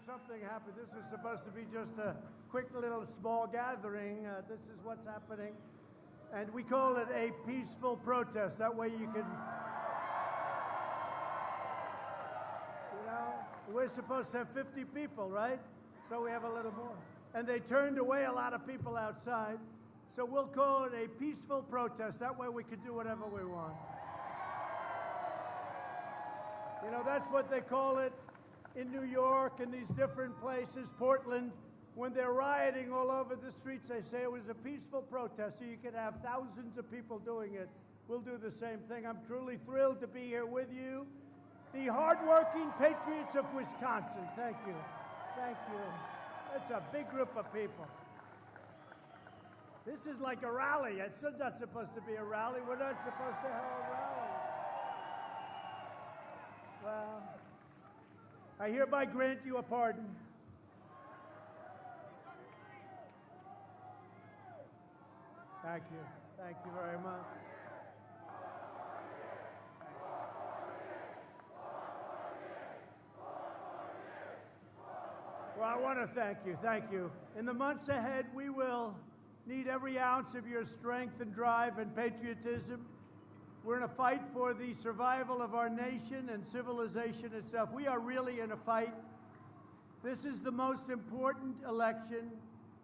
something happened. This is supposed to be just a quick little small gathering. This is what's happening. And we call it a peaceful protest. That way you can, we're supposed to have 50 people, right? So we have a little more. And they turned away a lot of people outside. So we'll call it a peaceful protest. That way we can do whatever we want. That's what they call it in New York and these different places, Portland. When they're rioting all over the streets, they say it was a peaceful protest, so you could have thousands of people doing it. We'll do the same thing. I'm truly thrilled to be here with you. The hardworking patriots of Wisconsin. Thank you. Thank you. That's a big group of people. This is like a rally. It's not supposed to be a rally. We're not supposed to have a rally. Well, I hereby grant you a pardon. Thank you. Thank you very much. Well, I want to thank you. Thank you. In the months ahead, we will need every ounce of your strength and drive and patriotism. We're in a fight for the survival of our nation and civilization itself. We are really in a fight. This is the most important election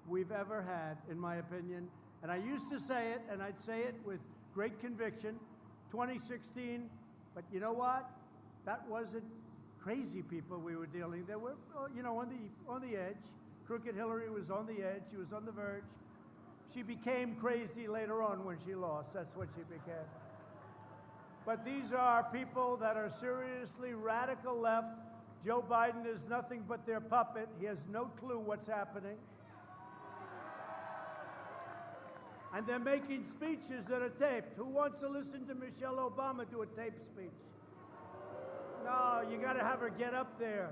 we've ever had, in my opinion. And I used to say it, and I'd say it with great conviction, 2016. But you know what? That wasn't crazy people we were dealing. They were, on the edge. Crooked Hillary was on the edge. She was on the verge. She became crazy later on when she lost. That's what she became. But these are people that are seriously radical left. Joe Biden is nothing but their puppet. He has no clue what's happening. And they're making speeches that are taped. Who wants to listen to Michelle Obama do a taped speech? No, you got to have her get up there.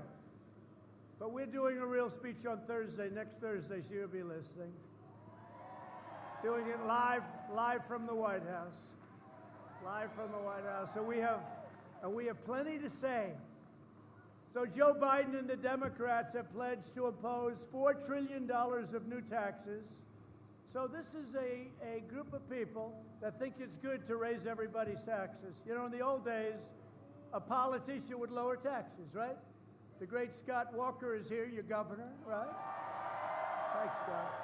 But we're doing a real speech on Thursday. Next Thursday, she'll be listening. Doing it live from the White House. Live from the White House. So we have plenty to say. So Joe Biden and the Democrats have pledged to impose $4 trillion of new taxes. So this is a group of people that think it's good to raise everybody's taxes. In the old days, a politician would lower taxes, right? The great Scott Walker is here, your governor, right? Thanks, Scott.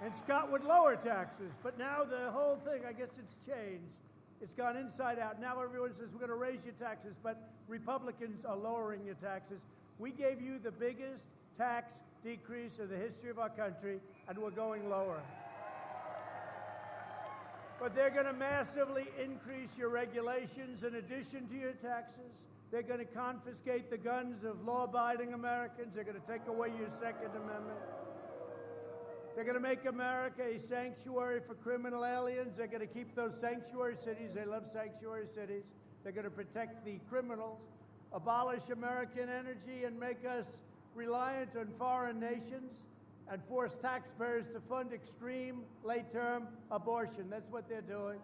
And Scott would lower taxes, but now the whole thing, I guess it's changed. It's gone inside out. Now everyone says, we're going to raise your taxes, but Republicans are lowering your taxes. We gave you the biggest tax decrease in the history of our country, and we're going lower. But they're going to massively increase your regulations in addition to your taxes. They're going to confiscate the guns of law-abiding Americans. They're going to take away your Second Amendment. They're going to make America a sanctuary for criminal aliens. They're going to keep those sanctuary cities. They love sanctuary cities. They're going to protect the criminals, abolish American energy, and make us reliant on foreign nations, and force taxpayers to fund extreme late-term abortion. That's what they're doing.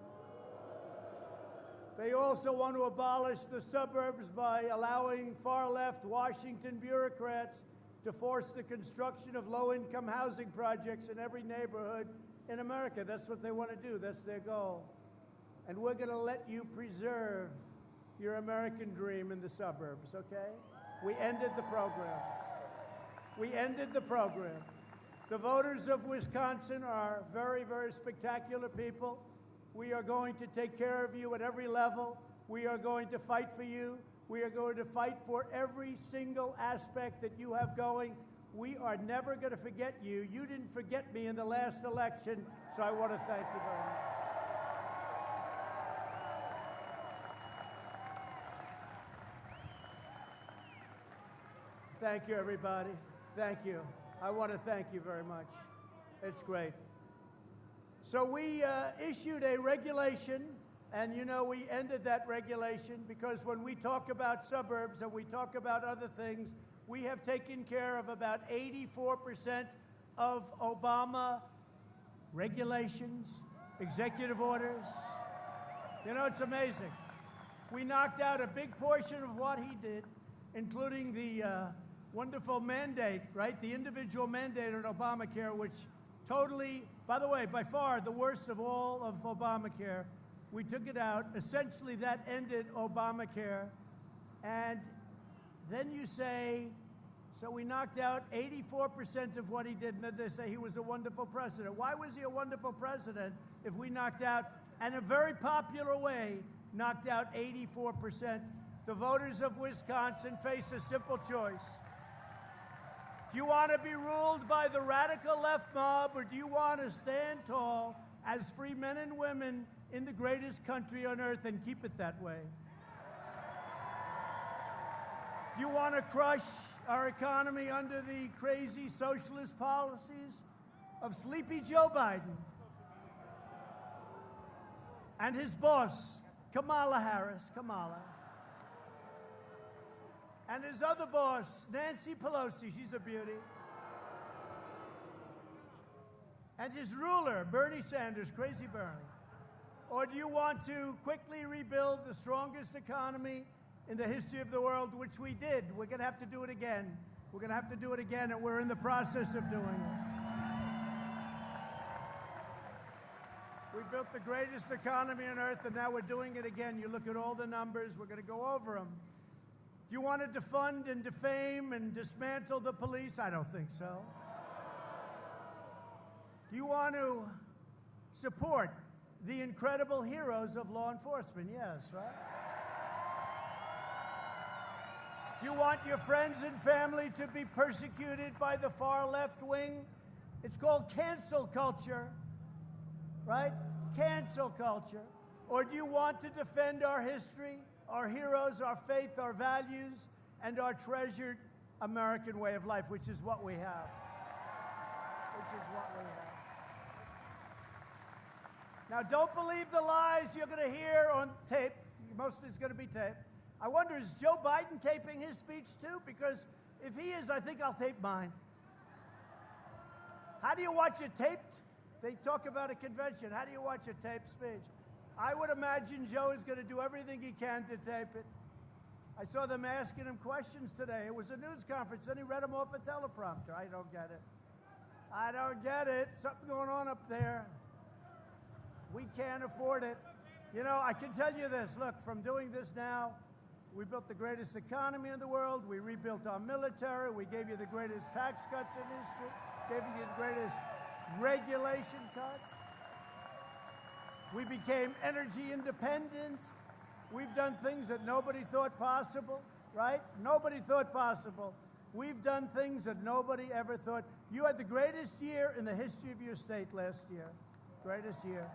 They also want to abolish the suburbs by allowing far-left Washington bureaucrats to force the construction of low-income housing projects in every neighborhood in America. That's what they want to do. That's their goal. And we're going to let you preserve your American dream in the suburbs, okay? We ended the program. We ended the program. The voters of Wisconsin are very, very spectacular people. We are going to take care of you at every level. We are going to fight for you. We are going to fight for every single aspect that you have going. We are never going to forget you. You didn't forget me in the last election, so I want to thank you very much. Thank you, everybody. Thank you. I want to thank you very much. It's great. So we issued a regulation, and we ended that regulation because when we talk about suburbs and we talk about other things, we have taken care of about 84% of Obama regulations, executive orders. It's amazing. We knocked out a big portion of what he did. including the wonderful mandate, right? The individual mandate on Obamacare, which totally, by the way, by far the worst of all of Obamacare. We took it out. Essentially, that ended Obamacare. And then you say, so we knocked out 84% of what he did, and then they say he was a wonderful president. Why was he a wonderful president if we knocked out, in a very popular way, knocked out 84%? The voters of Wisconsin face a simple choice. Do you want to be ruled by the radical left mob, or do you want to stand tall as free men and women in the greatest country on earth and keep it that way? Do you want to crush our economy under the crazy socialist policies of sleepy Joe Biden and his boss, Kamala Harris, and his other boss, Nancy Pelosi, she's a beauty, and his ruler, Bernie Sanders, crazy Bernie? Or do you want to quickly rebuild the strongest economy in the history of the world, which we did? We're going to have to do it again. We're going to have to do it again, and we're in the process of doing it. We built the greatest economy on earth, and now we're doing it again. You look at all the numbers. We're going to go over them. Do you want to defund and defame and dismantle the police? I don't think so. Do you want to support the incredible heroes of law enforcement? Yes, right? Do you want your friends and family to be persecuted by the far left wing? It's called cancel culture, right? Cancel culture. Or do you want to defend our history, our heroes, our faith, our values, and our treasured American way of life, which is what we have? Now, don't believe the lies you're going to hear on tape. Mostly it's going to be taped. I wonder, is Joe Biden taping his speech too? Because if he is, I think I'll tape mine. How do you watch it taped? They talk about a convention. How do you watch a taped speech? I would imagine Joe is going to do everything he can to tape it. I saw them asking him questions today. It was a news conference, then he read them off a teleprompter. I don't get it. I don't get it. Something going on up there. We can't afford it. You know, I can tell you this. Look, from doing this now, we built the greatest economy in the world. We rebuilt our military. We gave you the greatest tax cuts in history. Gave you the greatest regulation cuts. We became energy independent. We've done things that nobody thought possible, right? Nobody thought possible. We've done things that nobody ever thought. You had the greatest year in the history of your state last year. Greatest year.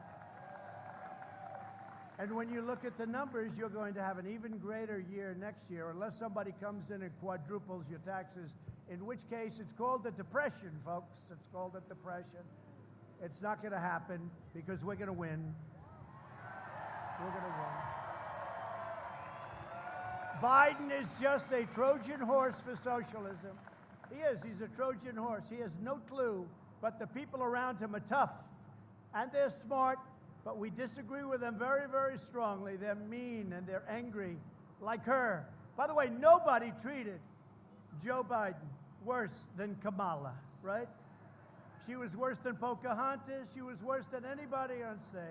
And when you look at the numbers, you're going to have an even greater year next year, unless somebody comes in and quadruples your taxes, in which case it's called a depression, folks. It's called a depression. It's not going to happen because we're going to win. We're going to win. Biden is just a Trojan horse for socialism. He is. He's a Trojan horse. He has no clue, but the people around him are tough, and they're smart, but we disagree with them very, very strongly. They're mean, and they're angry, like her. By the way, nobody treated Joe Biden worse than Kamala, right? She was worse than Pocahontas. She was worse than anybody on stage.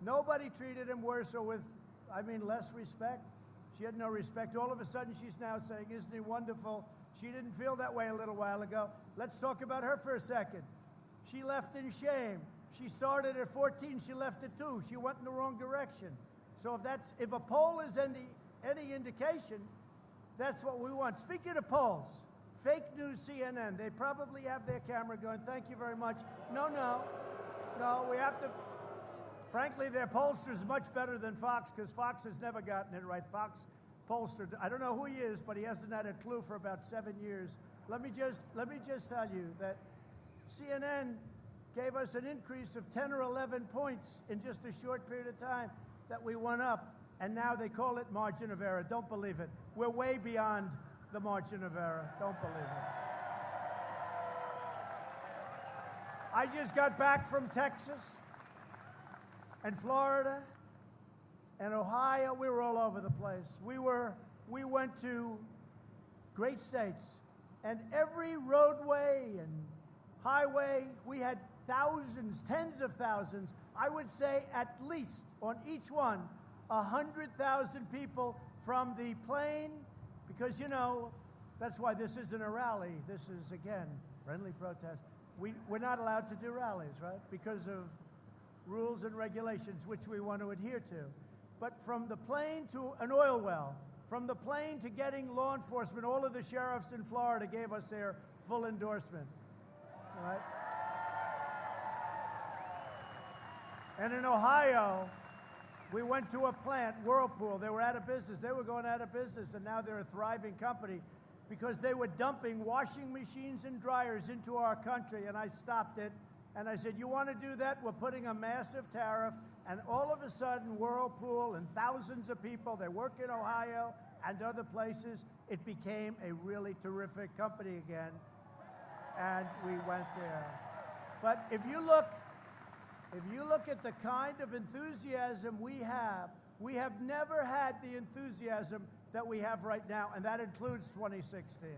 Nobody treated him worse or with, less respect. She had no respect. All of a sudden, she's now saying, isn't he wonderful? She didn't feel that way a little while ago. Let's talk about her for a second. She left in shame. She started at 14. She left at 2. She went in the wrong direction. So if a poll is any indication, that's what we want. Speaking of polls, fake news CNN, they probably have their camera going, thank you very much. No, we have to. Frankly, their pollster is much better than Fox, because Fox has never gotten it right. Fox pollster, I don't know who he is, but he hasn't had a clue for about 7 years. Let me just tell you that CNN gave us an increase of 10 or 11 points in just a short period of time that we went up, and now they call it margin of error. Don't believe it. We're way beyond the margin of error. Don't believe it. I just got back from Texas and Florida and Ohio. We were all over the place. We went to great states. And every roadway and highway, we had thousands, tens of thousands. I would say at least on each one, 100,000 people from the plain, because, you know, that's why this isn't a rally. This is, again, friendly protest. We're not allowed to do rallies, right? Because of rules and regulations which we want to adhere to. But from the plain to an oil well, from the plain to getting law enforcement, all of the sheriffs in Florida gave us their full endorsement, all right? And in Ohio, we went to a plant, Whirlpool. They were out of business. They were going out of business, and now they're a thriving company because they were dumping washing machines and dryers into our country, and I stopped it. And I said, you want to do that? We're putting a massive tariff. And all of a sudden, Whirlpool and thousands of people, they work in Ohio and other places, it became a really terrific company again. And we went there. But if you look at the kind of enthusiasm we have never had the enthusiasm that we have right now, and that includes 2016.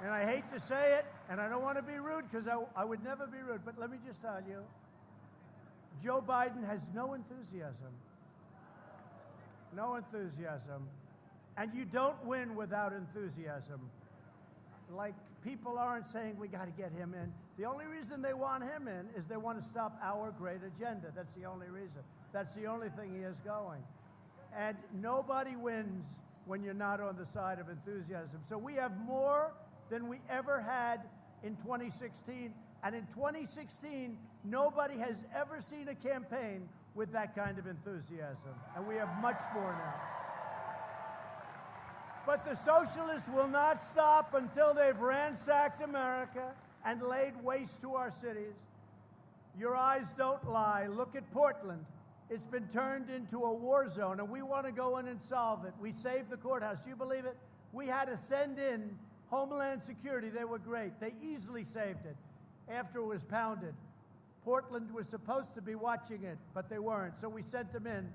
And I hate to say it, and I don't want to be rude because I would never be rude, but let me just tell you, Joe Biden has no enthusiasm. No enthusiasm. And you don't win without enthusiasm. Like, people aren't saying we got to get him in. The only reason they want him in is they want to stop our great agenda. That's the only reason. That's the only thing he has going. And nobody wins when you're not on the side of enthusiasm. So we have more than we ever had in 2016. And in 2016, nobody has ever seen a campaign with that kind of enthusiasm. And we have much more now. But the socialists will not stop until they've ransacked America and laid waste to our cities. Your eyes don't lie. Look at Portland. It's been turned into a war zone, and we want to go in and solve it. We saved the courthouse. You believe it? We had to send in Homeland Security. They were great. They easily saved it after it was pounded. Portland was supposed to be watching it, but they weren't. So we sent them in.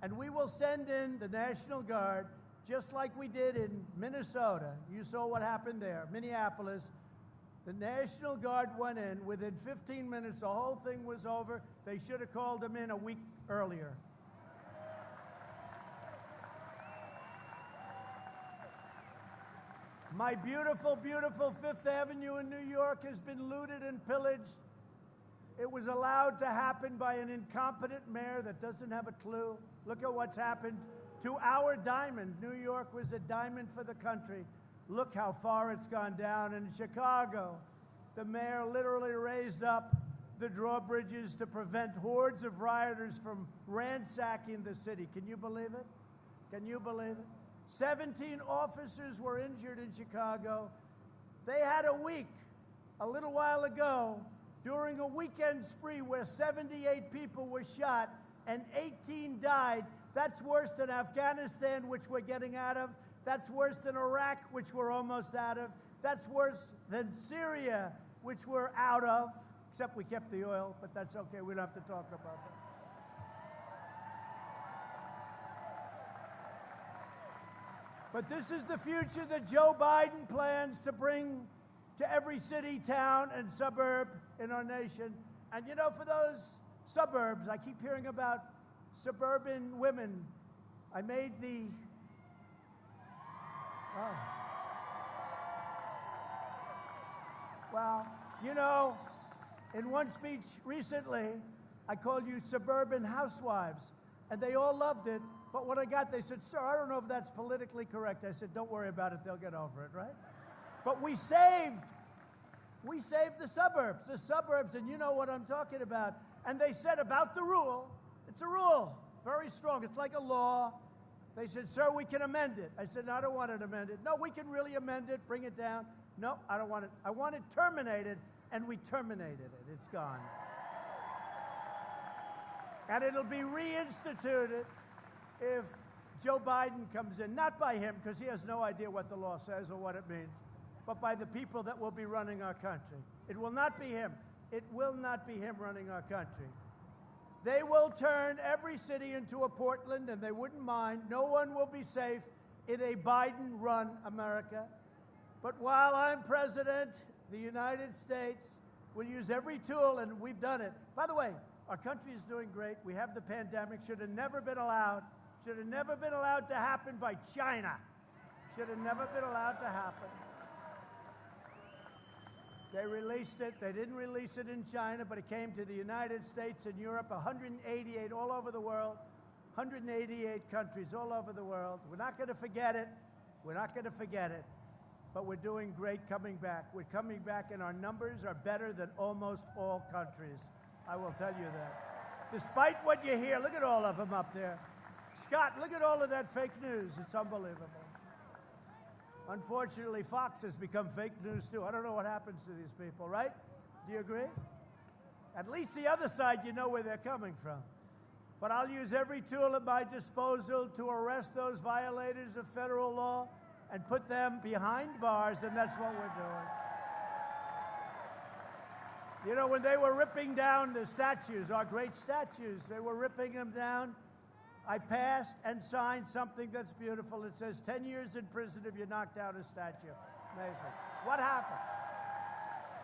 And we will send in the National Guard, just like we did in Minnesota. You saw what happened there. Minneapolis. The National Guard went in. Within 15 minutes, the whole thing was over. They should have called them in a week earlier. My beautiful, beautiful Fifth Avenue in New York has been looted and pillaged. It was allowed to happen by an incompetent mayor that doesn't have a clue. Look at what's happened to our diamond. New York was a diamond for the country. Look how far it's gone down. In Chicago, the mayor literally raised up the drawbridges to prevent hordes of rioters from ransacking the city. Can you believe it? Can you believe it? 17 officers were injured in Chicago. They had a week, a little while ago, during a weekend spree where 78 people were shot and 18 died. That's worse than Afghanistan, which we're getting out of. That's worse than Iraq, which we're almost out of. That's worse than Syria, which we're out of, except we kept the oil, but that's okay. We don't have to talk about that. But this is the future that Joe Biden plans to bring to every city, town, and suburb in our nation. And you know, for those suburbs, I keep hearing about suburban women. I made the... Oh. Well, you know, in one speech recently, I called you suburban housewives, and they all loved it. But when I got, they said, sir, I don't know if that's politically correct. I said, don't worry about it. They'll get over it, right? But we saved the suburbs, and you know what I'm talking about. And they said about the rule, it's a rule, very strong. It's like a law. They said, sir, we can amend it. I said, no, I don't want it amended. No, we can really amend it, bring it down. No, I don't want it. I want it terminated, and we terminated it. It's gone. And it'll be reinstituted if Joe Biden comes in, not by him, because he has no idea what the law says or what it means, but by the people that will be running our country. It will not be him. It will not be him running our country. They will turn every city into a Portland, and they wouldn't mind. No one will be safe in a Biden-run America. But while I'm president, the United States will use every tool, and we've done it. By the way, our country is doing great. We have the pandemic. Should have never been allowed to happen by China. Should have never been allowed to happen. They released it. They didn't release it in China, but it came to the United States and Europe, 188 all over the world, 188 countries all over the world. We're not going to forget it. We're not going to forget it. But we're doing great coming back. We're coming back, and our numbers are better than almost all countries. I will tell you that. Despite what you hear, look at all of them up there. Scott, look at all of that fake news. It's unbelievable. Unfortunately, Fox has become fake news, too. I don't know what happens to these people, right? Do you agree? At least the other side, you know where they're coming from. But I'll use every tool at my disposal to arrest those violators of federal law and put them behind bars, and that's what we're doing. You know, when they were ripping down the statues, our great statues, they were ripping them down, I passed and signed something that's beautiful. It says 10 years in prison if you knock down a statue. Amazing. What happened?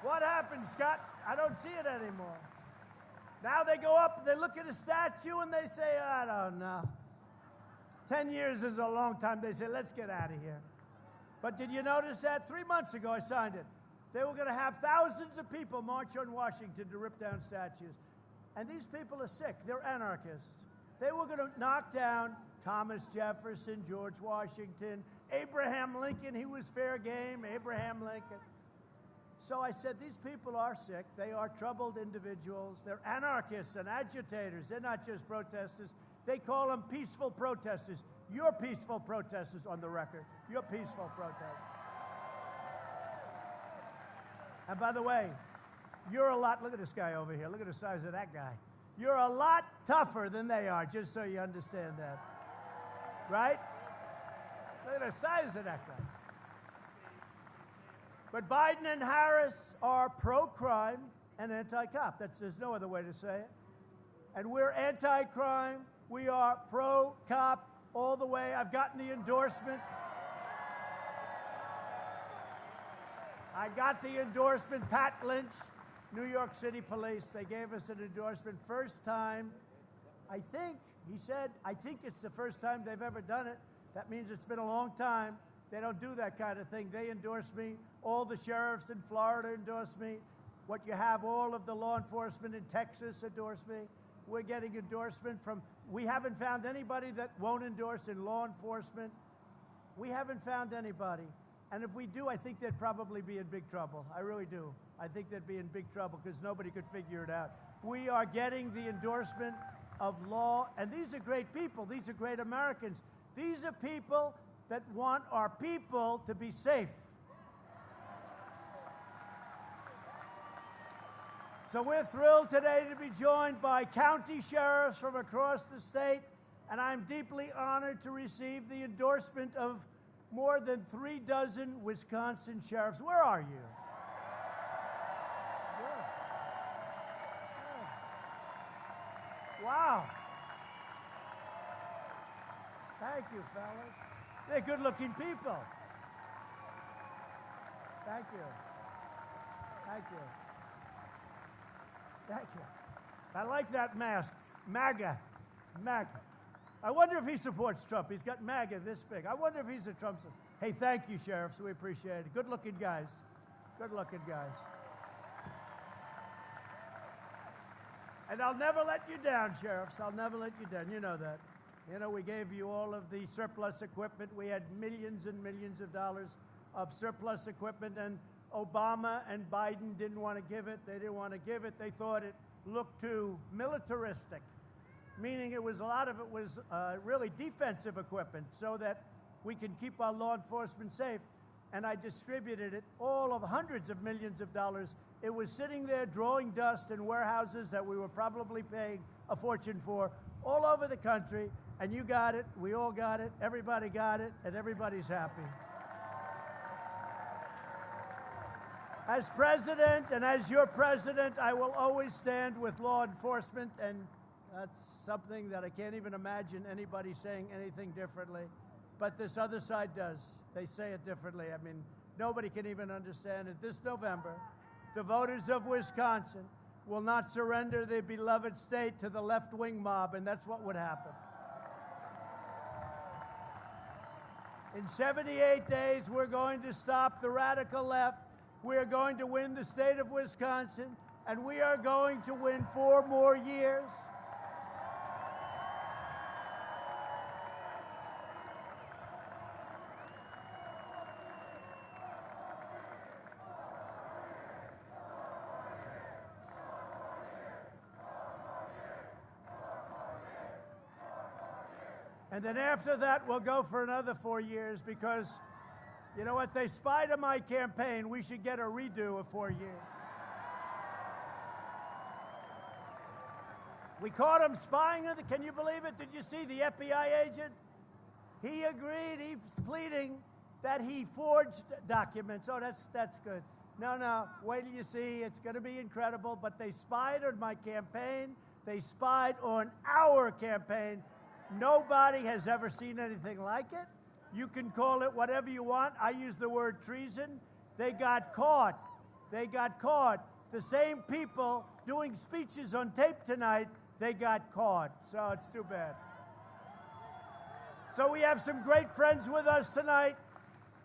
What happened, Scott? I don't see it anymore. Now they go up, they look at a statue, and they say, I don't know. 10 years is a long time. They say, let's get out of here. But did you notice that? 3 months ago, I signed it. They were going to have thousands of people march on Washington to rip down statues. And these people are sick. They're anarchists. They were going to knock down Thomas Jefferson, George Washington, Abraham Lincoln. He was fair game, Abraham Lincoln. So I said, these people are sick. They are troubled individuals. They're anarchists and agitators. They're not just protesters. They call them peaceful protesters. You're peaceful protesters on the record. You're peaceful protesters. And by the way, you're a lot, look at this guy over here. Look at the size of that guy. You're a lot tougher than they are, just so you understand that. Right? Look at the size of that guy. But Biden and Harris are pro-crime and anti-cop. There's no other way to say it. And we're anti-crime. We are pro-cop all the way. I've gotten the endorsement. I got the endorsement. Pat Lynch, New York City Police, they gave us an endorsement. First time, I think, he said, I think it's the first time they've ever done it. That means it's been a long time. They don't do that kind of thing. They endorse me. All the sheriffs in Florida endorse me. What you have, all of the law enforcement in Texas endorse me. We're getting endorsement from, we haven't found anybody that won't endorse in law enforcement. We haven't found anybody. And if we do, I think they'd probably be in big trouble. I really do. I think they'd be in big trouble because nobody could figure it out. We are getting the endorsement of law, and these are great people. These are great Americans. These are people that want our people to be safe. So we're thrilled today to be joined by county sheriffs from across the state, and I'm deeply honored to receive the endorsement of more than 36 Wisconsin sheriffs. Where are you? Wow. Thank you, fellas. They're good-looking people. Thank you. Thank you. Thank you. I like that mask. MAGA. MAGA. I wonder if he supports Trump. He's got MAGA this big. I wonder if he's a Trump supporter. Hey, thank you, sheriffs. We appreciate it. Good-looking guys. Good-looking guys. And I'll never let you down, sheriffs. I'll never let you down. You know that. You know, we gave you all of the surplus equipment. We had millions and millions of dollars of surplus equipment, and Obama and Biden didn't want to give it. They didn't want to give it. They thought it looked too militaristic, meaning it was a lot of it was really defensive equipment so that we can keep our law enforcement safe. And I distributed it, all of hundreds of millions of dollars. It was sitting there drawing dust in warehouses that we were probably paying a fortune for all over the country. And you got it, we all got it, everybody got it, and everybody's happy. As president and as your president, I will always stand with law enforcement, and That's something that I can't even imagine anybody saying anything differently. But this other side does. They say it differently. I mean, nobody can even understand it. This November, the voters of Wisconsin will not surrender their beloved state to the left-wing mob, and that's what would happen. In 78 days, we're going to stop the radical left. We are going to win the state of Wisconsin, and we are going to win 4 more years. And then after that, we'll go for another 4 years because, you know what, they spied on my campaign. We should get a redo of 4 years. We caught him spying on can you believe it? Did you see the FBI agent? He agreed, he's pleading that he forged documents. Oh, that's good. No, wait till you see, it's gonna be incredible. But they spied on my campaign. They spied on our campaign. Nobody has ever seen anything like it. You can call it whatever you want. I use the word treason. They got caught. They got caught. The same people doing speeches on tape tonight, they got caught. So it's too bad. So we have some great friends with us tonight.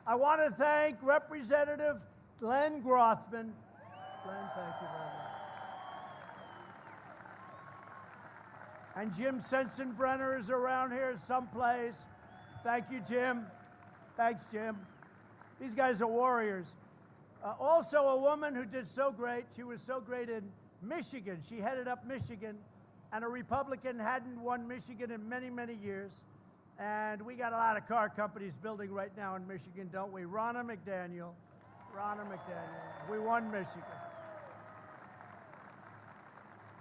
I want to thank Representative Glenn Grothman. Glenn, thank you very much. And Jim Sensenbrenner is around here someplace. Thank you, Jim. Thanks, Jim. These guys are warriors. Also, a woman who did so great. She was so great in Michigan. She headed up Michigan, and a Republican hadn't won Michigan in many, many years. And we got a lot of car companies building right now in Michigan, don't we? Ronna McDaniel. We won Michigan.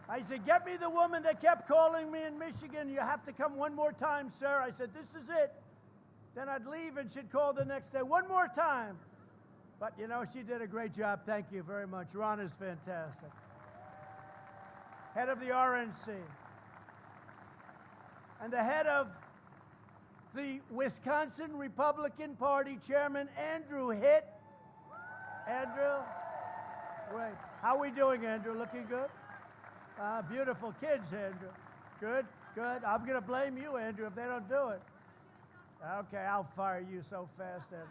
I said, get me the woman that kept calling me in Michigan. You have to come one more time, sir. I said, this is it. Then I'd leave and she'd call the next day, one more time. But, you know, she did a great job. Thank you very much. Ron is fantastic. Head of the RNC. And the head of the Wisconsin Republican Party Chairman, Andrew Hitt. Andrew, great. How are we doing, Andrew? Looking good? Beautiful kids, Andrew. Good. I'm going to blame you, Andrew, if they don't do it. Okay, I'll fire you so fast, Andrew.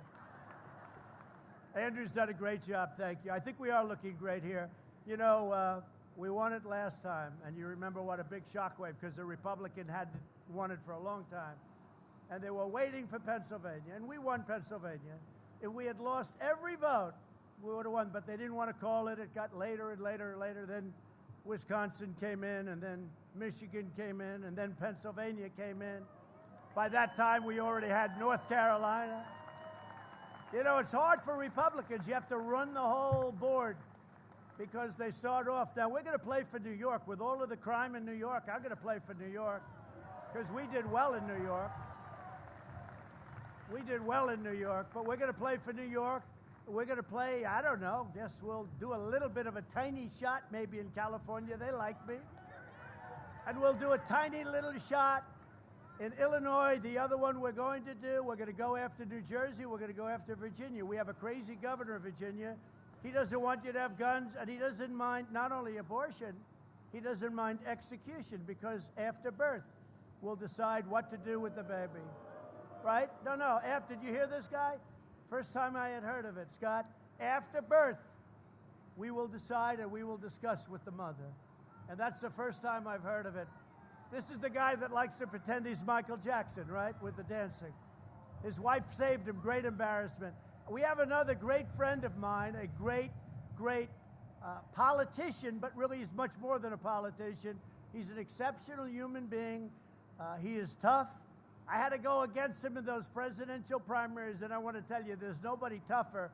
Andrew's done a great job, thank you. I think we are looking great here. You know, we won it last time, and you remember what a big shockwave, because the Republican had won it for a long time. And they were waiting for Pennsylvania, and we won Pennsylvania. If we had lost every vote, we would have won, but they didn't want to call it. It got later and later and later. Then Wisconsin came in, and then Michigan came in, and then Pennsylvania came in. By that time, we already had North Carolina. You know, it's hard for Republicans. You have to run the whole board because they start off. Now, we're going to play for New York. With all of the crime in New York, I'm going to play for New York because we did well in New York. We did well in New York, but we're going to play for New York. We're going to play, I don't know, guess we'll do a little bit of a tiny shot maybe in California. They like me. And we'll do a tiny little shot in Illinois. The other one we're going to do, we're going to go after New Jersey. We're going to go after Virginia. We have a crazy governor of Virginia. He doesn't want you to have guns, and he doesn't mind not only abortion, he doesn't mind execution, because after birth, we'll decide what to do with the baby. Right? No, after, did you hear this guy? First time I had heard of it, Scott. After birth, we will decide and we will discuss with the mother. And that's the first time I've heard of it. This is the guy that likes to pretend he's Michael Jackson, right, with the dancing. His wife saved him, great embarrassment. We have another great friend of mine, a great politician, but really he's much more than a politician. He's an exceptional human being. He is tough. I had to go against him in those presidential primaries, and I want to tell you, there's nobody tougher.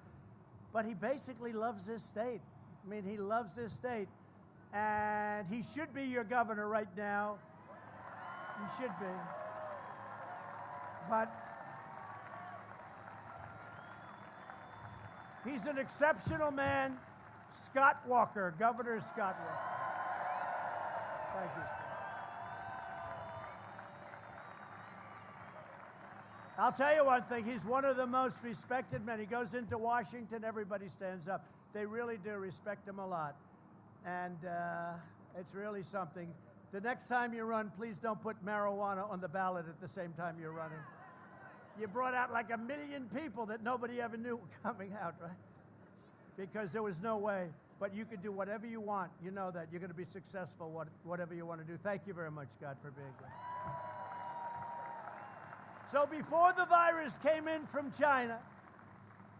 But he basically loves this state. I mean, he loves this state. And he should be your governor right now. He should be. But he's an exceptional man. Scott Walker, Governor Scott Walker. Thank you. I'll tell you one thing. He's one of the most respected men. He goes into Washington, everybody stands up. They really do respect him a lot. And it's really something. The next time you run, please don't put marijuana on the ballot at the same time you're running. You brought out like 1 million people that nobody ever knew were coming out, right? Because there was no way. But you can do whatever you want. You know that. You're going to be successful, whatever you want to do. Thank you very much, Scott, for being here. So before the virus came in from China,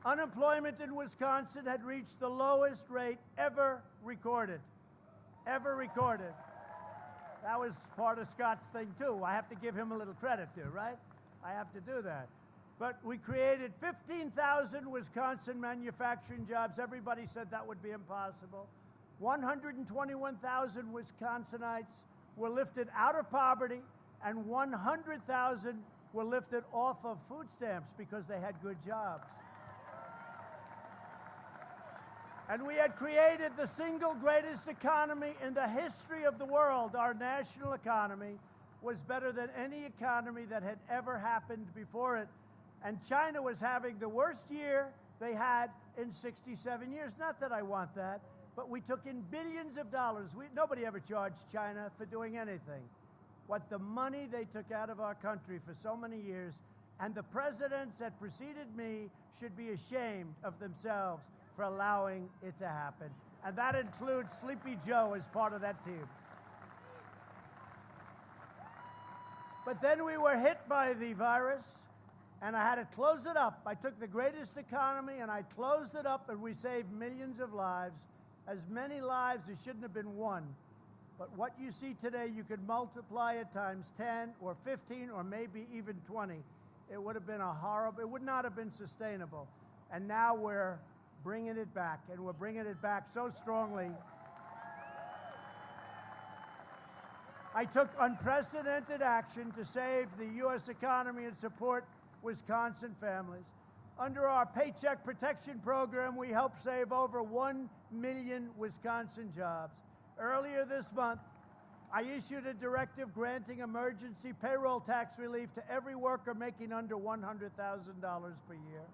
unemployment in Wisconsin had reached the lowest rate ever recorded. Ever recorded. That was part of Scott's thing, too. I have to give him a little credit, too, right? I have to do that. But we created 15,000 Wisconsin manufacturing jobs. Everybody said that would be impossible. 121,000 Wisconsinites were lifted out of poverty, and 100,000 were lifted off of food stamps because they had good jobs. And we had created the single greatest economy in the history of the world. Our national economy was better than any economy that had ever happened before it. And China was having the worst year they had in 67 years. Not that I want that, but we took in billions of dollars. Nobody ever charged China for doing anything. What the money they took out of our country for so many years, and the presidents that preceded me should be ashamed of themselves for allowing it to happen. And that includes Sleepy Joe as part of that team. But then we were hit by the virus, and I had to close it up. I took the greatest economy, and I closed it up, and we saved millions of lives, as many lives as shouldn't have been one. But what you see today, you could multiply it times 10 or 15 or maybe even 20. It would have been it would not have been sustainable. And now we're bringing it back, and we're bringing it back so strongly. I took unprecedented action to save the U.S. economy and support Wisconsin families. Under our Paycheck Protection Program, we helped save over 1 million Wisconsin jobs. Earlier this month, I issued a directive granting emergency payroll tax relief to every worker making under $100,000 per year.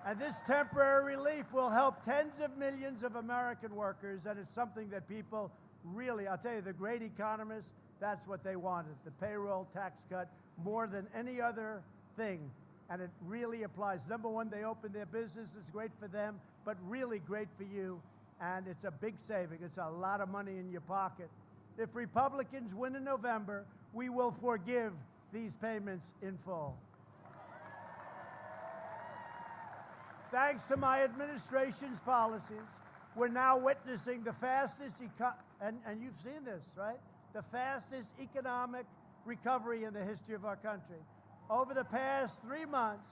And this temporary relief will help tens of millions of American workers, and it's something that people really, I'll tell you, the great economists, that's what they wanted, the payroll tax cut, more than any other thing. And it really applies. Number one, they open their business, it's great for them, but really great for you, and it's a big saving. It's a lot of money in your pocket. If Republicans win in November, we will forgive these payments in full. Thanks to my administration's policies, we're now witnessing the fastest, and you've seen this, right? The fastest economic recovery in the history of our country. Over the past 3 months,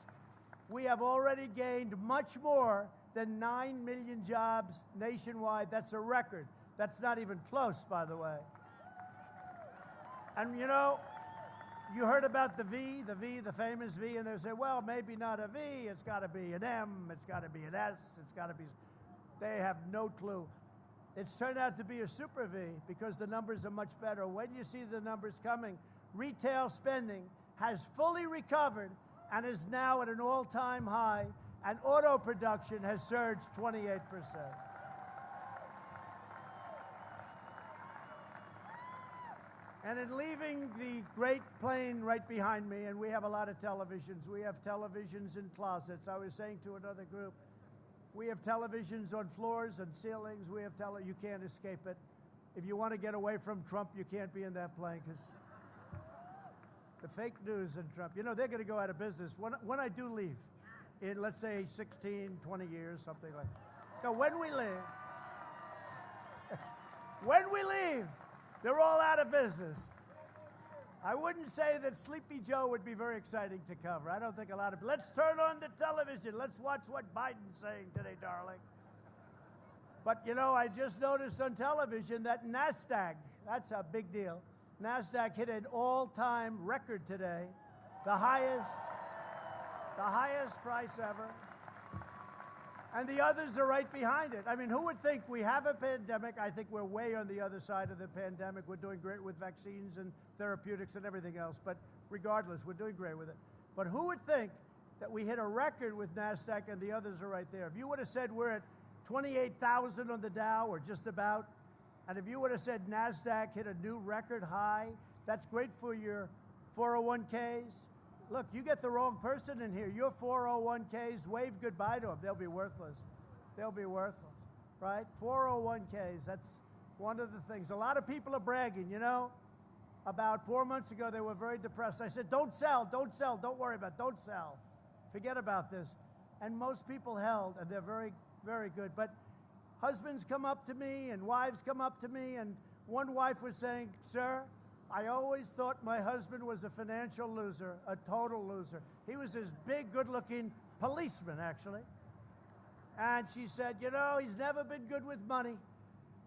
we have already gained much more than 9 million jobs nationwide. That's a record. That's not even close, by the way. And you know, you heard about the famous V, and they say, well, maybe not a V, it's got to be an M, it's got to be an S, it's got to be, they have no clue. It's turned out to be a super V because the numbers are much better. When you see the numbers coming, retail spending has fully recovered and is now at an all-time high, and auto production has surged 28%. And in leaving the great plane right behind me, and we have a lot of televisions. We have televisions in closets. I was saying to another group, we have televisions on floors and ceilings. We have you can't escape it. If you want to get away from Trump, you can't be in that plane because the fake news and Trump, you know, they're going to go out of business. When I do leave, in let's say 16, 20 years, something like that. No, when we leave, they're all out of business. I wouldn't say that Sleepy Joe would be very exciting to cover. I don't think a lot of, let's turn on the television. Let's watch what Biden's saying today, darling. But you know, I just noticed on television that NASDAQ, that's a big deal. NASDAQ hit an all-time record today, the highest price ever. And the others are right behind it. I mean, who would think we have a pandemic? I think we're way on the other side of the pandemic. We're doing great with vaccines and therapeutics and everything else. But regardless, we're doing great with it. But who would think that we hit a record with NASDAQ and the others are right there? If you would have said we're at 28,000 on the Dow, or just about, and if you would have said NASDAQ hit a new record high, that's great for your 401ks. Look, you get the wrong person in here. Your 401ks, wave goodbye to them. They'll be worthless. They'll be worthless, right? 401ks, that's one of the things. A lot of people are bragging, you know. About 4 months ago, they were very depressed. I said, don't sell, don't sell, don't worry about it, don't sell. Forget about this. And most people held, and they're very, very good. But husbands come up to me and wives come up to me, and one wife was saying, sir, I always thought my husband was a financial loser, a total loser. He was this big, good-looking policeman, actually. And she said, you know, he's never been good with money.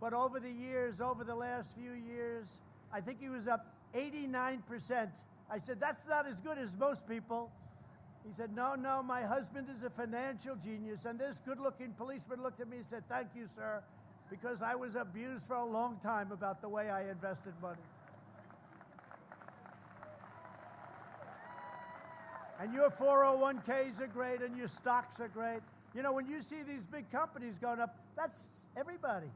But over the years, over the last few years, I think he was up 89%. I said, that's not as good as most people. He said, no, no, my husband is a financial genius. And this good-looking policeman looked at me and said, thank you, sir, because I was abused for a long time about the way I invested money. And your 401ks are great, and your stocks are great. You know, when you see these big companies going up, that's everybody.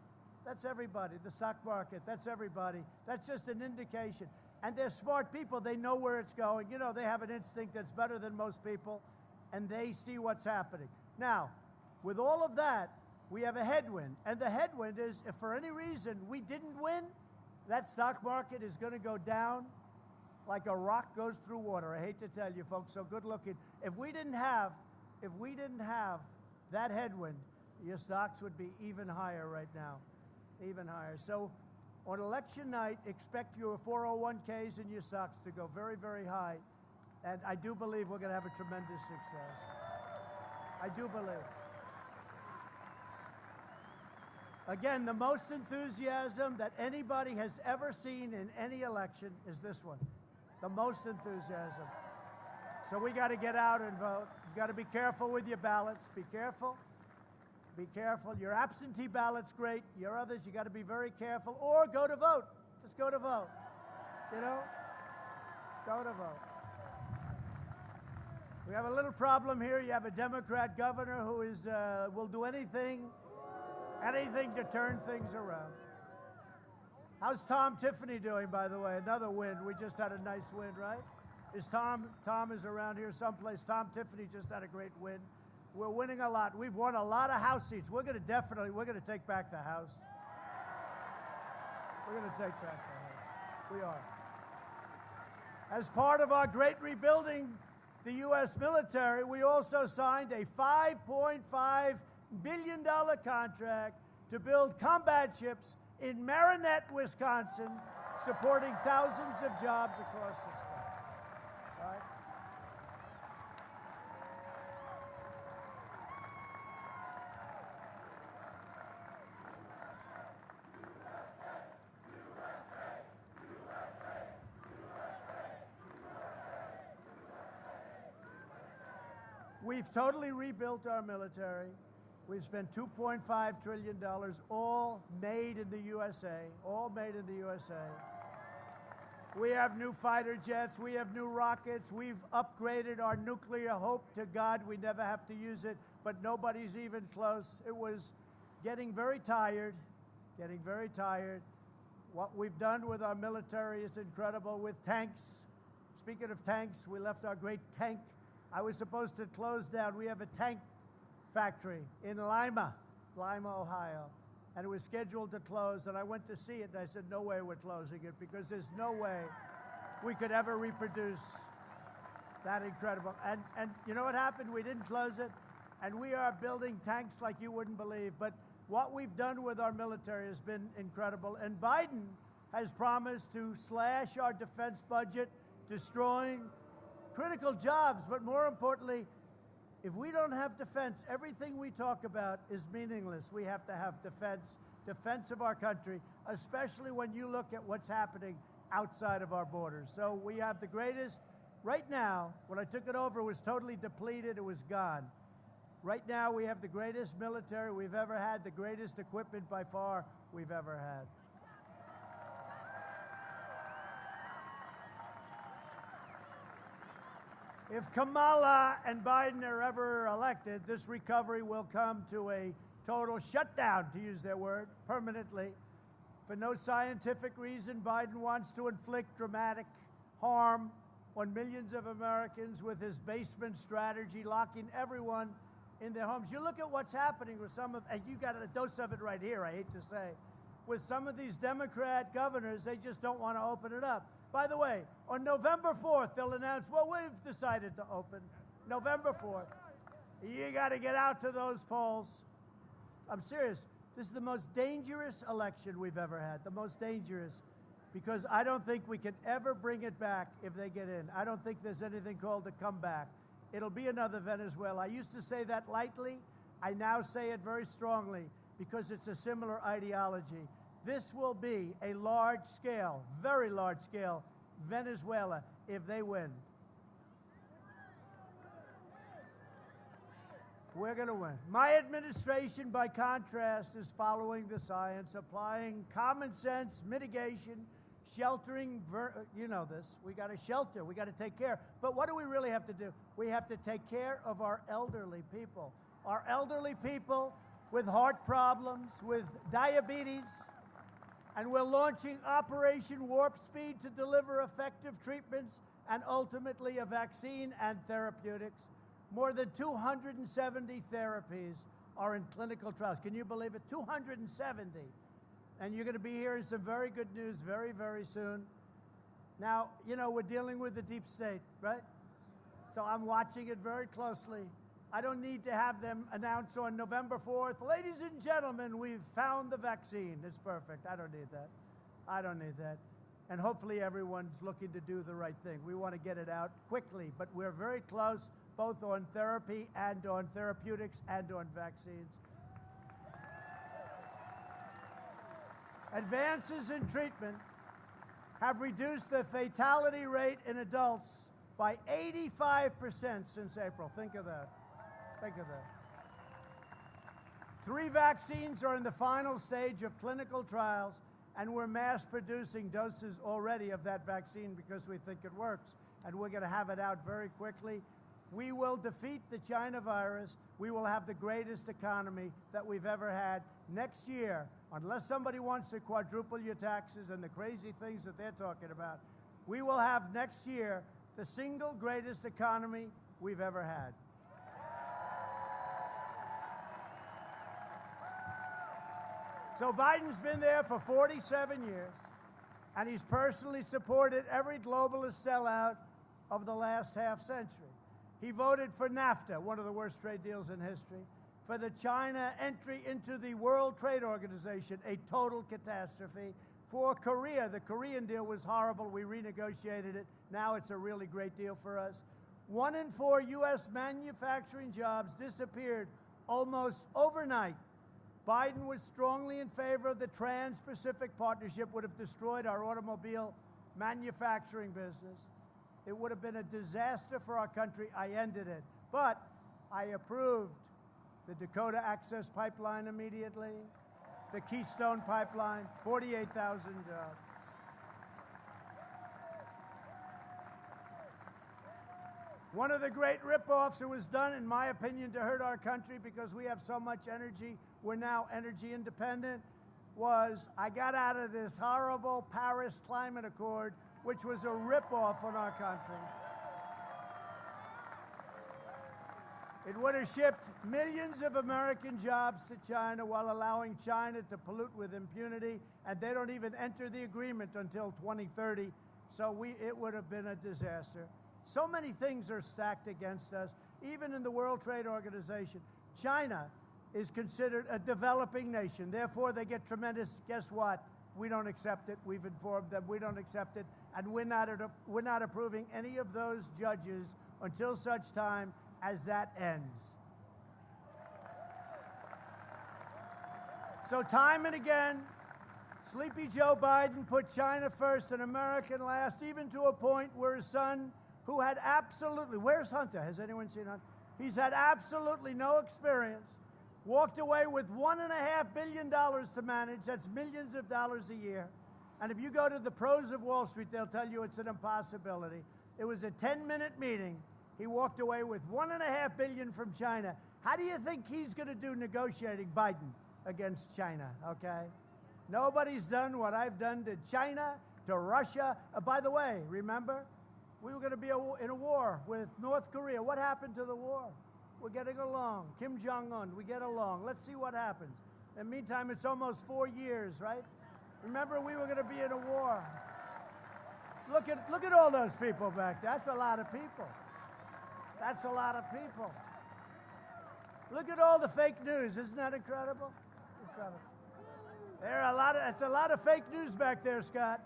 That's everybody. The stock market, that's everybody. That's just an indication. And they're smart people. They know where it's going. You know, they have an instinct that's better than most people, and they see what's happening. Now, with all of that, we have a headwind. And the headwind is, if for any reason we didn't win, that stock market is going to go down like a rock goes through water. I hate to tell you, folks, so good looking. If we didn't have that headwind, your stocks would be even higher right now, even higher. So on election night, expect your 401ks and your stocks to go very, very high. And I do believe we're going to have a tremendous success. I do believe. Again, the most enthusiasm that anybody has ever seen in any election is this one. The most enthusiasm. So we got to get out and vote. You got to be careful with your ballots. Be careful. Be careful. Your absentee ballot's great. Your others, you got to be very careful. Or go to vote. Just go to vote. You know? Go to vote. We have a little problem here. You have a Democrat governor who is will do anything to turn things around. How's Tom Tiffany doing, by the way? Another win. We just had a nice win, right? Is Tom is around here someplace. Tom Tiffany just had a great win. We're winning a lot. We've won a lot of House seats. We're going to take back the House. We're going to take back the House. We are. As part of our great rebuilding the U.S. military, we also signed a $5.5 billion contract to build combat ships in Marinette, Wisconsin, supporting thousands of jobs across the state. Right? We've totally rebuilt our military. We've spent $2.5 trillion, all made in the USA, all made in the USA. We have new fighter jets. We have new rockets. We've upgraded our nuclear. Hope to God we never have to use it, but nobody's even close. It was getting very tired, getting very tired. What we've done with our military is incredible with tanks. Speaking of tanks, we left our great tank. I was supposed to close down. We have a tank factory in Lima, Ohio, and it was scheduled to close, and I went to see it, and I said, no way we're closing it, because there's no way we could ever reproduce that incredible. And you know what happened? We didn't close it, and we are building tanks like you wouldn't believe, but what we've done with our military has been incredible, and Biden has promised to slash our defense budget, destroying critical jobs, but more importantly, if we don't have defense, everything we talk about is meaningless. We have to have defense of our country, especially when you look at what's happening outside of our borders. So we have the greatest, right now, when I took it over, it was totally depleted, it was gone. Right now, we have the greatest military we've ever had, the greatest equipment by far we've ever had. If Kamala and Biden are ever elected, this recovery will come to a total shutdown, to use their word, permanently. For no scientific reason, Biden wants to inflict dramatic harm on millions of Americans with his basement strategy, locking everyone in their homes. You look at what's happening with some of, and you got a dose of it right here, I hate to say, with some of these Democrat governors, they just don't want to open it up. By the way, on November 4th, they'll announce, well, we've decided to open. November 4th. You got to get out to those polls. I'm serious. This is the most dangerous election we've ever had, the most dangerous, because I don't think we can ever bring it back if they get in. I don't think there's anything called a comeback. It'll be another Venezuela. I used to say that lightly. I now say it very strongly because it's a similar ideology. This will be a large-scale, very large-scale Venezuela if they win. We're going to win. My administration, by contrast, is following the science, applying common sense, mitigation, sheltering. You know this. We got to shelter. We got to take care. But what do we really have to do? We have to take care of our elderly people. Our elderly people with heart problems, with diabetes. And we're launching Operation Warp Speed to deliver effective treatments and ultimately a vaccine and therapeutics. More than 270 therapies are in clinical trials. Can you believe it? 270. And you're going to be hearing some very good news very, very soon. Now, you know, we're dealing with the deep state, right? So I'm watching it very closely. I don't need to have them announce on November 4th, ladies and gentlemen, we've found the vaccine. It's perfect. I don't need that. I don't need that. And hopefully everyone's looking to do the right thing. We want to get it out quickly, but we're very close, both on therapy and on therapeutics and on vaccines. Advances in treatment have reduced the fatality rate in adults by 85% since April. Think of that. Think of that. 3 vaccines are in the final stage of clinical trials, and we're mass producing doses already of that vaccine because we think it works, and we're going to have it out very quickly. We will defeat the China virus. We will have the greatest economy that we've ever had. Next year, unless somebody wants to quadruple your taxes and the crazy things that they're talking about, we will have next year the single greatest economy we've ever had. So Biden's been there for 47 years, and he's personally supported every globalist sellout of the last half century. He voted for NAFTA, one of the worst trade deals in history, for the China entry into the World Trade Organization, a total catastrophe, for Korea. The Korean deal was horrible. We renegotiated it. Now it's a really great deal for us. 1 in 4 U.S. manufacturing jobs disappeared almost overnight. Biden was strongly in favor of the Trans-Pacific Partnership, would have destroyed our automobile manufacturing business. It would have been a disaster for our country. I ended it. But I approved the Dakota Access Pipeline immediately, the Keystone Pipeline, 48,000 jobs. One of the great ripoffs that was done, in my opinion, to hurt our country because we have so much energy, we're now energy independent, was I got out of this horrible Paris Climate Accord, which was a ripoff on our country. It would have shipped millions of American jobs to China while allowing China to pollute with impunity, and they don't even enter the agreement until 2030, so it would have been a disaster. So many things are stacked against us, even in the World Trade Organization. China is considered a developing nation. Therefore, they get tremendous, guess what? We don't accept it. We've informed them we don't accept it. And we're not approving any of those judges until such time as that ends. So time and again, Sleepy Joe Biden put China first and America last, even to a point where his son, who had absolutely, where's Hunter? Has anyone seen Hunter? He's had absolutely no experience, walked away with $1.5 billion to manage. That's millions of dollars a year. And if you go to the pros of Wall Street, they'll tell you it's an impossibility. It was a 10-minute meeting. He walked away with $1.5 billion from China. How do you think he's going to do negotiating, Biden, against China, okay? Nobody's done what I've done to China, to Russia. By the way, remember, we were going to be in a war with North Korea. What happened to the war? We're getting along. Kim Jong-un, we get along. Let's see what happens. In the meantime, it's almost 4 years, right? Remember, we were going to be in a war. Look at all those people back there. That's a lot of people. That's a lot of people. Look at all the fake news. Isn't that incredible? Incredible. It's a lot of fake news back there, Scott.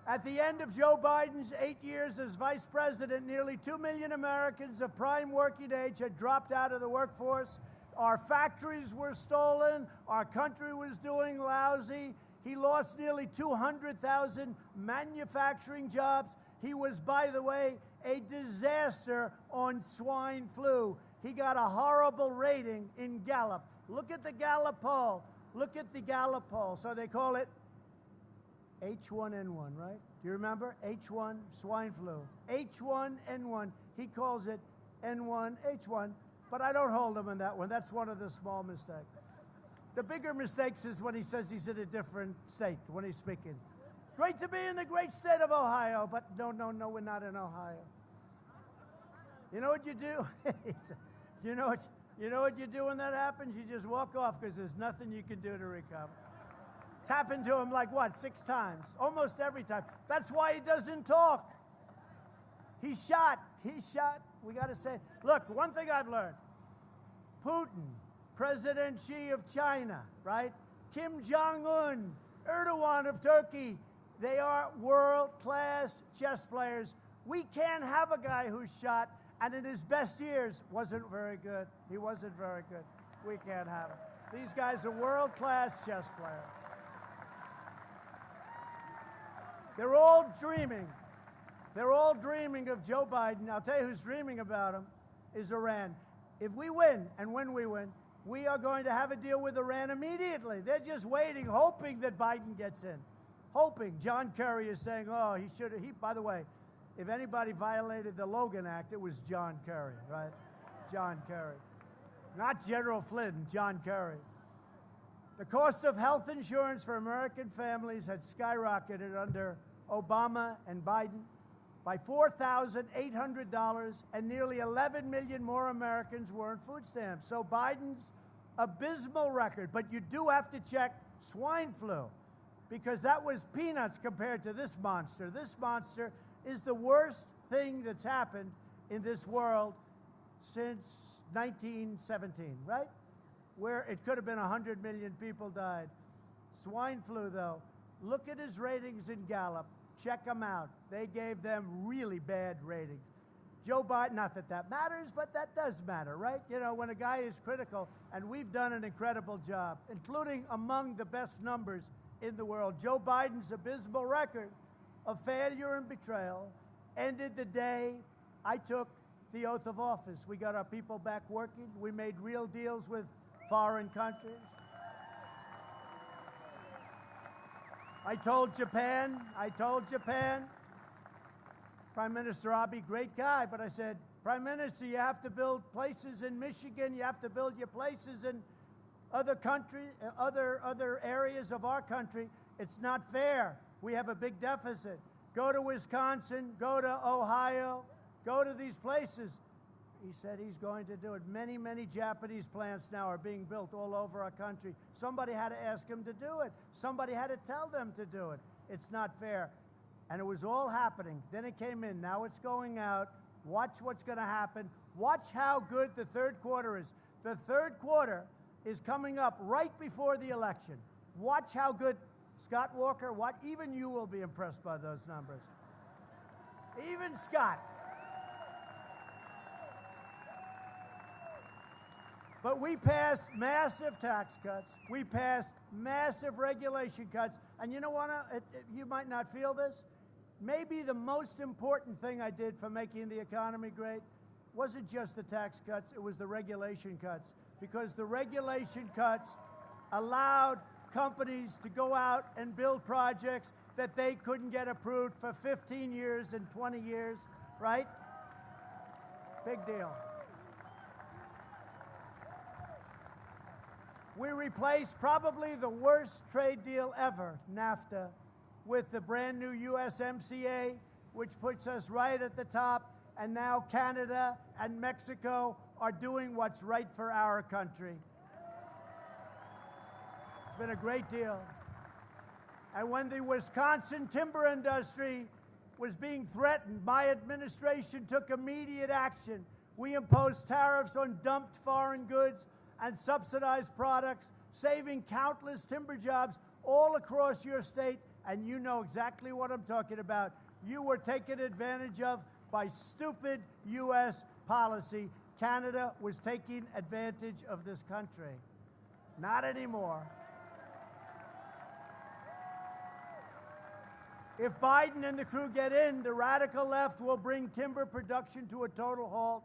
At the end of Joe Biden's 8 years as vice president, nearly 2 million Americans of prime working age had dropped out of the workforce. Our factories were stolen. Our country was doing lousy. He lost nearly 200,000 manufacturing jobs. He was, by the way, a disaster on swine flu. He got a horrible rating in Gallup. Look at the Gallup poll. Look at the Gallup poll. So they call it H1N1, right? Do you remember? H1, swine flu. H1N1. He calls it N1H1, but I don't hold him on that one. That's one of the small mistakes. The bigger mistakes is when he says he's in a different state, when he's speaking. Great to be in the great state of Ohio, but no, we're not in Ohio. You know what you do? you know what you do when that happens? You just walk off because there's nothing you can do to recover. It's happened to him like, what, 6 times? Almost every time. That's why he doesn't talk. He's shot. We got to say, look, one thing I've learned. Putin, President Xi of China, right? Kim Jong-un, Erdogan of Turkey. They are world-class chess players. We can't have a guy who's shot and in his best years wasn't very good. He wasn't very good. We can't have it. These guys are world-class chess players. They're all dreaming. They're all dreaming of Joe Biden. I'll tell you who's dreaming about him is Iran. If we win, and when we win, we are going to have a deal with Iran immediately. They're just waiting, hoping that Biden gets in. Hoping. John Kerry is saying, oh, he should have. By the way, if anybody violated the Logan Act, it was John Kerry, right? John Kerry. Not General Flynn, John Kerry. The cost of health insurance for American families had skyrocketed under Obama and Biden by $4,800, and nearly 11 million more Americans were on food stamps. So Biden's abysmal record, but you do have to check swine flu, because that was peanuts compared to this monster. This monster is the worst thing that's happened in this world since 1917, right? Where it could have been 100 million people died. Swine flu, though, look at his ratings in Gallup. Check them out. They gave them really bad ratings. Joe Biden, not that that matters, but that does matter, right? You know, when a guy is critical, and we've done an incredible job, including among the best numbers in the world. Joe Biden's abysmal record of failure and betrayal ended the day I took the oath of office. We got our people back working. We made real deals with foreign countries. I told Japan, Prime Minister Abe, great guy, but I said, Prime Minister, you have to build places in Michigan, you have to build your places in other countries, other areas of our country. It's not fair. We have a big deficit. Go to Wisconsin, go to Ohio, go to these places. He said he's going to do it. Many, many Japanese plants now are being built all over our country. Somebody had to ask him to do it. Somebody had to tell them to do it. It's not fair. And it was all happening. Then it came in. Now it's going out. Watch what's going to happen. Watch how good the third quarter is. The third quarter is coming up right before the election. Watch how good, Scott Walker, even you will be impressed by those numbers. Even Scott. But we passed massive tax cuts. We passed massive regulation cuts. And you know what? You might not feel this. Maybe the most important thing I did for making the economy great wasn't just the tax cuts, it was the regulation cuts. Because the regulation cuts allowed companies to go out and build projects that they couldn't get approved for 15 years and 20 years, right? Big deal. We replaced probably the worst trade deal ever, NAFTA, with the brand new USMCA, which puts us right at the top. And now Canada and Mexico are doing what's right for our country. It's been a great deal. And when the Wisconsin timber industry was being threatened, my administration took immediate action. We imposed tariffs on dumped foreign goods and subsidized products, saving countless timber jobs all across your state. And you know exactly what I'm talking about. You were taken advantage of by stupid U.S. policy. Canada was taking advantage of this country. Not anymore. If Biden and the crew get in, the radical left will bring timber production to a total halt.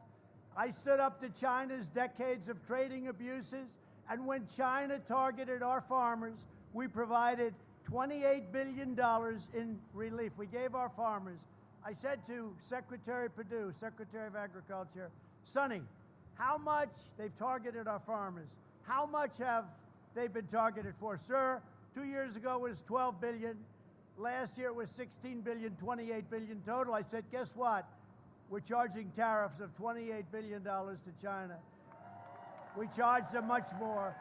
I stood up to China's decades of trading abuses, and when China targeted our farmers, we provided $28 billion in relief. We gave our farmers. I said to Secretary Perdue, Secretary of Agriculture, Sonny, how much they've targeted our farmers? How much have they been targeted for? Sir, 2 years ago it was $12 billion. Last year it was $16 billion, $28 billion total. I said, guess what? We're charging tariffs of $28 billion to China. We charged them much more.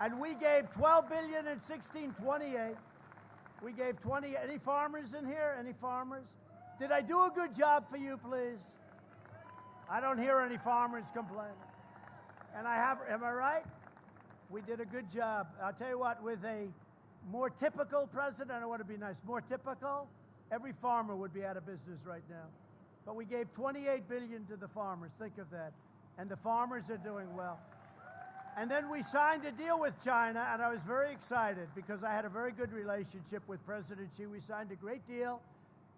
And we gave $12 billion and $16, $28. We gave 20. Any farmers in here? Any farmers? Did I do a good job for you, please? I don't hear any farmers complaining. And I have, am I right? We did a good job. I'll tell you what, with a more typical president, I don't want to be nice, more typical, every farmer would be out of business right now. But we gave $28 billion to the farmers. Think of that. And the farmers are doing well. And then we signed a deal with China, and I was very excited because I had a very good relationship with President Xi. We signed a great deal,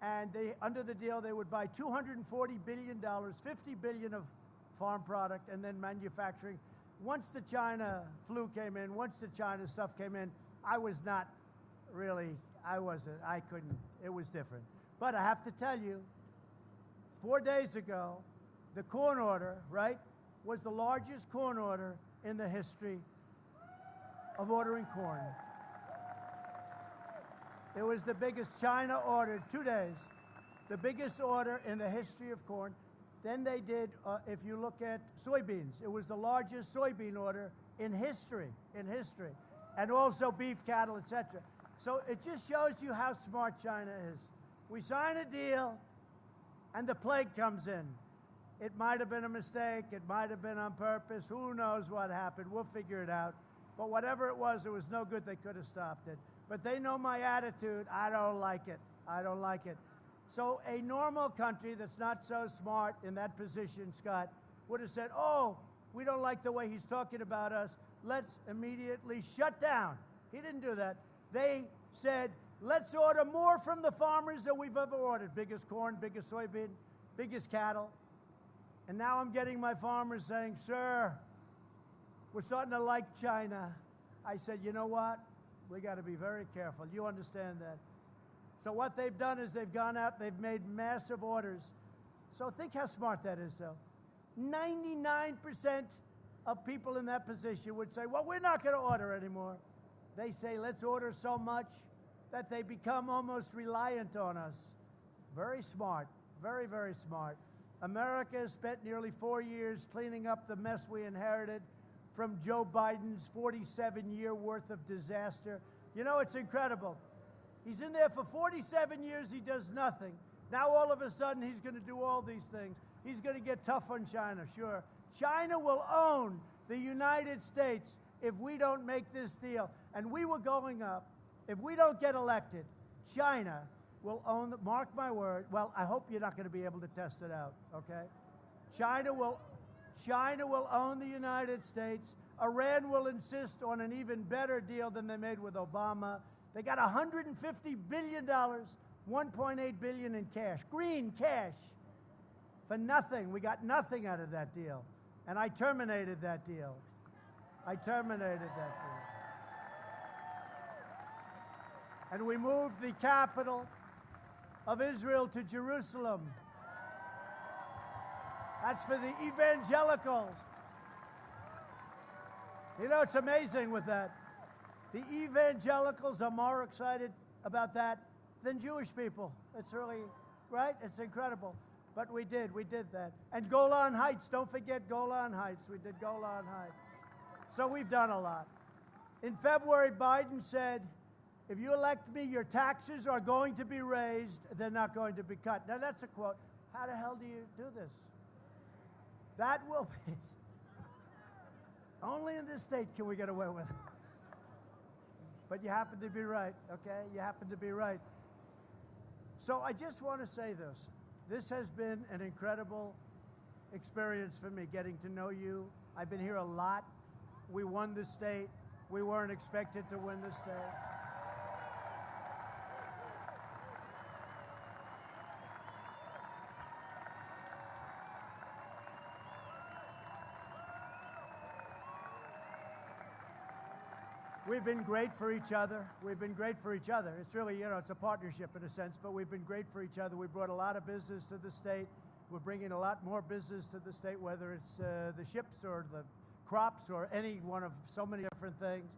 and under the deal, they would buy $240 billion, $50 billion of farm product, and then manufacturing. Once the China flu came in, once the China stuff came in, I was not really, I couldn't, it was different. But I have to tell you, 4 days ago, the corn order, right, was the largest corn order in the history of ordering corn. It was the biggest. China ordered 2 days, the biggest order in the history of corn. Then they did, if you look at soybeans, it was the largest soybean order in history, and also beef, cattle, etc. So it just shows you how smart China is. We sign a deal, and the plague comes in. It might have been a mistake. It might have been on purpose. Who knows what happened? We'll figure it out. But whatever it was no good. They could have stopped it. But they know my attitude. I don't like it. I don't like it. So a normal country that's not so smart in that position, Scott, would have said, oh, we don't like the way he's talking about us. Let's immediately shut down. He didn't do that. They said, let's order more from the farmers than we've ever ordered. Biggest corn, biggest soybean, biggest cattle. And now I'm getting my farmers saying, sir, we're starting to like China. I said, you know what? We got to be very careful. You understand that. So what they've done is they've gone out, they've made massive orders. So think how smart that is, though. 99% of people in that position would say, well, we're not going to order anymore. They say, let's order so much that they become almost reliant on us. Very smart. Very, very smart. America has spent nearly 4 years cleaning up the mess we inherited from Joe Biden's 47-year worth of disaster. You know, it's incredible. He's in there for 47 years, he does nothing. Now all of a sudden he's going to do all these things. He's going to get tough on China, sure. China will own the United States if we don't make this deal. And we were going up. If we don't get elected, China will own, mark my word, well, I hope you're not going to be able to test it out, okay? China will own the United States. Iran will insist on an even better deal than they made with Obama. They got $150 billion, $1.8 billion in cash, green cash, for nothing. We got nothing out of that deal. And I terminated that deal. I terminated that deal. And we moved the capital of Israel to Jerusalem. That's for the evangelicals. You know, it's amazing with that. The evangelicals are more excited about that than Jewish people. It's really, right? It's incredible. But we did that. And Golan Heights, don't forget Golan Heights. We did Golan Heights. So we've done a lot. In February, Biden said, if you elect me, your taxes are going to be raised, they're not going to be cut. Now that's a quote. How the hell do you do this? That will be, only in this state can we get away with it. But you happen to be right, okay? You happen to be right. So I just want to say this. This has been an incredible experience for me, getting to know you. I've been here a lot. We won the state. We weren't expected to win the state. We've been great for each other. We've been great for each other. It's really, it's a partnership in a sense, but we've been great for each other. We brought a lot of business to the state. We're bringing a lot more business to the state, whether it's the ships or the crops or any one of so many different things,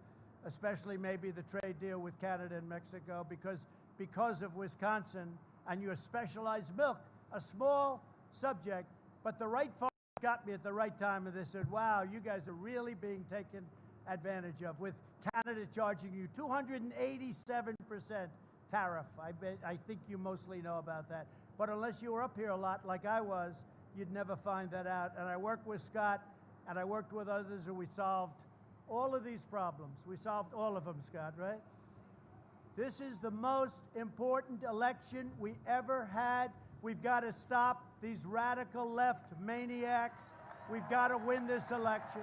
especially maybe the trade deal with Canada and Mexico, because of Wisconsin and your specialized milk, a small subject, but the right folks got me at the right time, and they said, wow, you guys are really being taken advantage of, with Canada charging you 287% tariff. I think you mostly know about that. But unless you were up here a lot like I was, you'd never find that out. And I worked with Scott, and I worked with others, and we solved all of these problems. We solved all of them, Scott, right? This is the most important election we ever had. We've got to stop these radical left maniacs. We've got to win this election.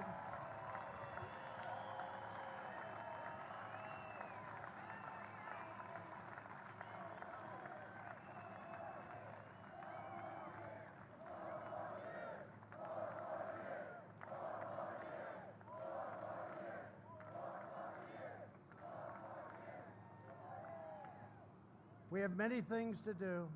We have many things to do.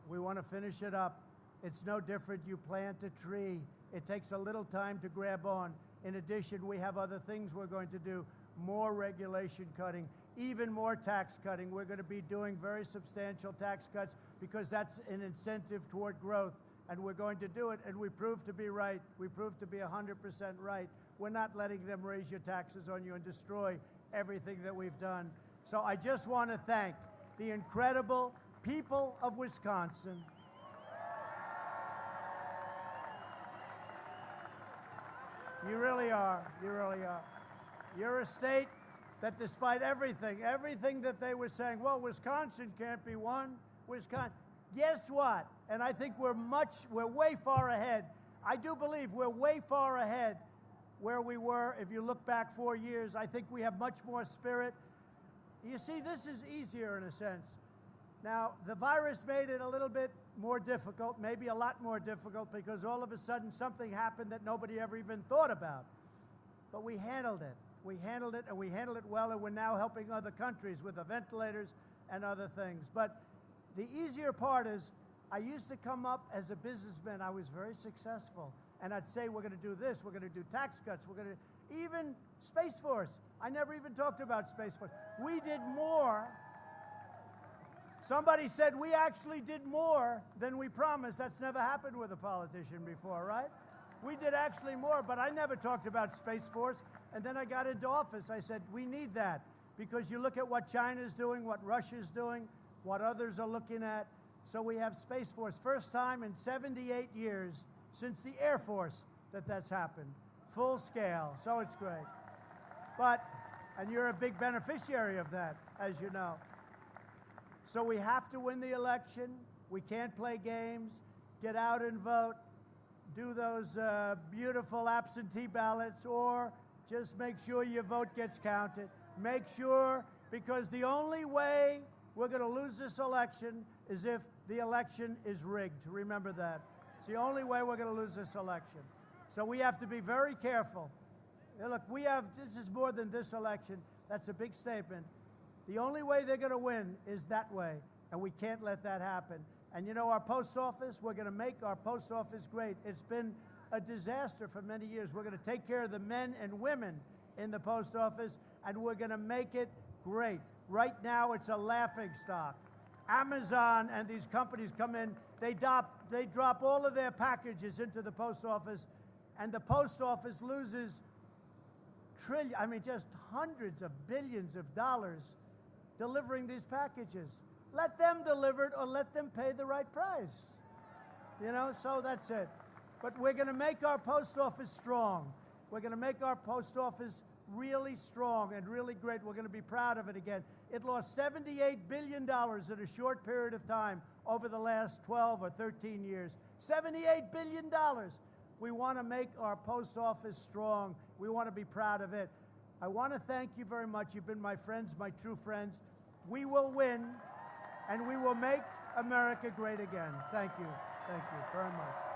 We want to finish it up. It's no different. You plant a tree. It takes a little time to grab on. In addition, we have other things we're going to do. More regulation cutting, even more tax cutting. We're going to be doing very substantial tax cuts because that's an incentive toward growth. And we're going to do it, and we proved to be right. We proved to be 100% right. We're not letting them raise your taxes on you and destroy everything that we've done. So I just want to thank the incredible people of Wisconsin. You really are. You really are. You're a state that despite everything that they were saying, well, Wisconsin can't be won, Wisconsin. Guess what? And I think we're way far ahead. I do believe we're way far ahead where we were. If you look back 4 years, I think we have much more spirit. You see, this is easier in a sense. Now, the virus made it a little bit more difficult, maybe a lot more difficult, because all of a sudden something happened that nobody ever even thought about. But we handled it. We handled it, and we handled it well, and we're now helping other countries with the ventilators and other things. But the easier part is, I used to come up as a businessman. I was very successful. And I'd say, we're going to do this, we're going to do tax cuts, we're going to even Space Force. I never even talked about Space Force. We did more. Somebody said we actually did more than we promised. That's never happened with a politician before, right? We did actually more, but I never talked about Space Force. And then I got into office. I said, we need that, because you look at what China's doing, what Russia's doing, what others are looking at. So we have Space Force. First time in 78 years since the Air Force that's happened. Full scale, so it's great. And you're a big beneficiary of that, as you know. So we have to win the election. We can't play games. Get out and vote. Do those beautiful absentee ballots, or just make sure your vote gets counted. Make sure, because the only way we're going to lose this election is if the election is rigged. Remember that. It's the only way we're going to lose this election. So we have to be very careful. Now look, this is more than this election. That's a big statement. The only way they're going to win is that way, and we can't let that happen. And you know, our post office, we're going to make our post office great. It's been a disaster for many years. We're going to take care of the men and women in the post office, and we're going to make it great. Right now, it's a laughingstock. Amazon and these companies come in, they drop all of their packages into the post office, and the post office loses just hundreds of billions of dollars delivering these packages. Let them deliver it or let them pay the right price. You know, so that's it. But we're going to make our post office strong. We're going to make our post office really strong and really great. We're going to be proud of it again. It lost $78 billion in a short period of time over the last 12 or 13 years. $78 billion. We want to make our post office strong. We want to be proud of it. I want to thank you very much. You've been my friends, my true friends. We will win, and we will make America great again. Thank you. Thank you very much.